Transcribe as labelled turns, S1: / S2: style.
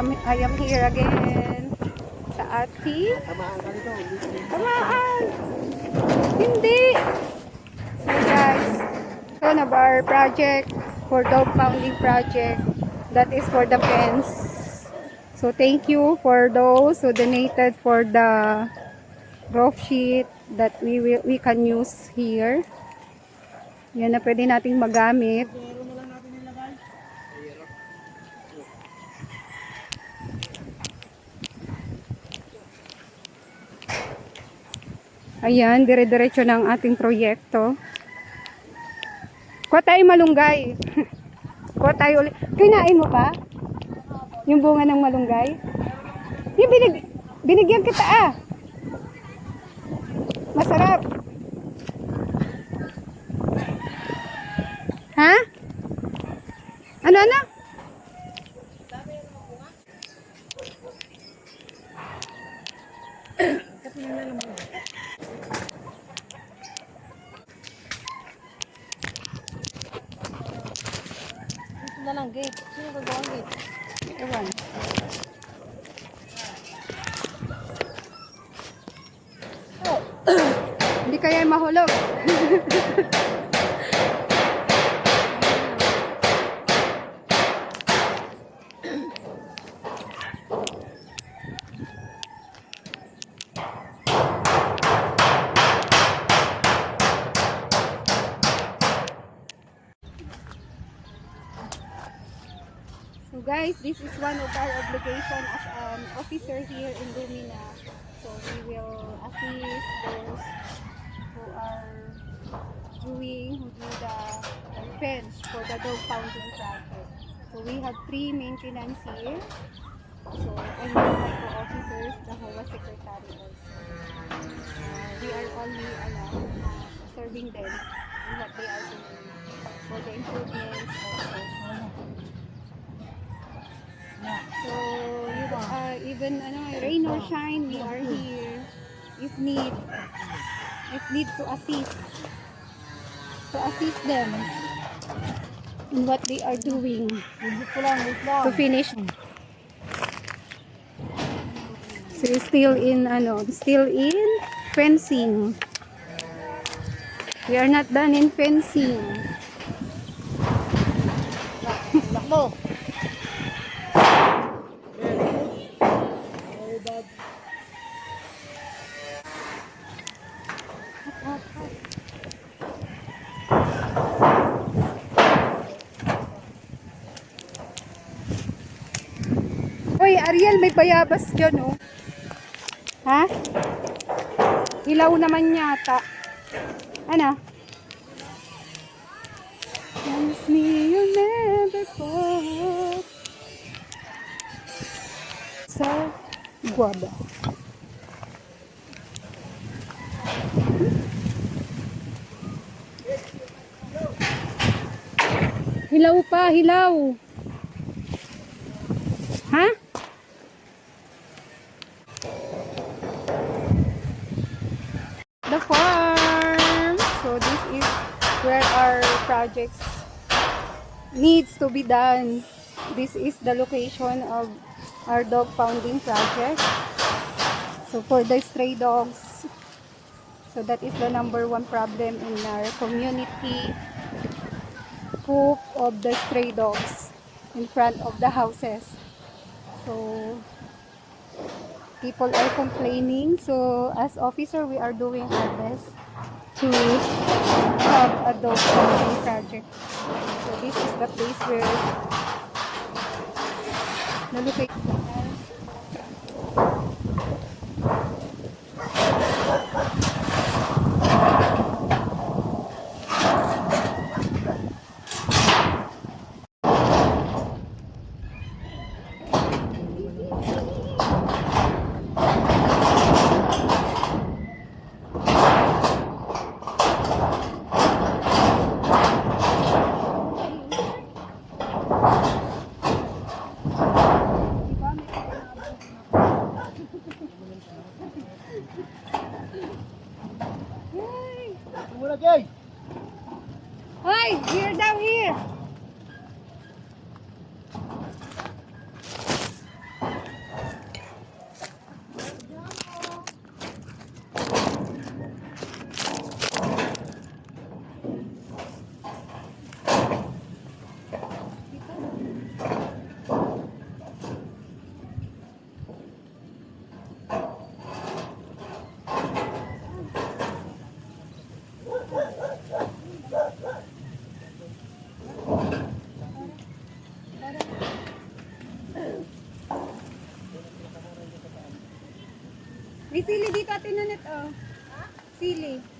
S1: I am here again sa ating tamaan. Hindi. So guys, one of our project for dog pounding project, that is for the fence. So thank you for those who donated for the roof sheet that we can use here. Yan na pwede nating magamit. Ayan, dire-diretso ng ating proyekto. Kuha tayo malunggay. Kuha tayo ulit. Kinain mo pa? Yung bunga ng malunggay? Yung binigyan kita ah. Masarap. Ha? Ano?
S2: Na lang gate. Sino gagawang gate?
S1: Ewan. Hindi kaya mahulog. So guys, this is one of our obligation as an officer here in Lumina. So we will assist those who do the fence for the dog pounding project. So we have 3 maintenance here. So and my co-officers, the HOA secretary also. We are only serving them in what they are doing for the improvements also. So, even rain or shine, we are here if need to assist them in what they are doing to finish. So, still in fencing. We are not done in fencing.
S2: Lakbo.
S1: Hoy, Ariel, may bayabas dyan, oh. Ha? Hilaw naman yata. Ano? Promise me you'll never fall. Sa guaba. Hilaw pa, hilaw. Ha? The farm. So this is where our projects needs to be done. This is the location of our dog pounding project. So for the stray dogs, so that is the #1 problem in our community. Poop of the stray dogs in front of the houses. So people are complaining. So as officer, we are doing our best to have a dog pounding project. So this is the place where the location. May sili dito, Ate Nanette, oh. Sili.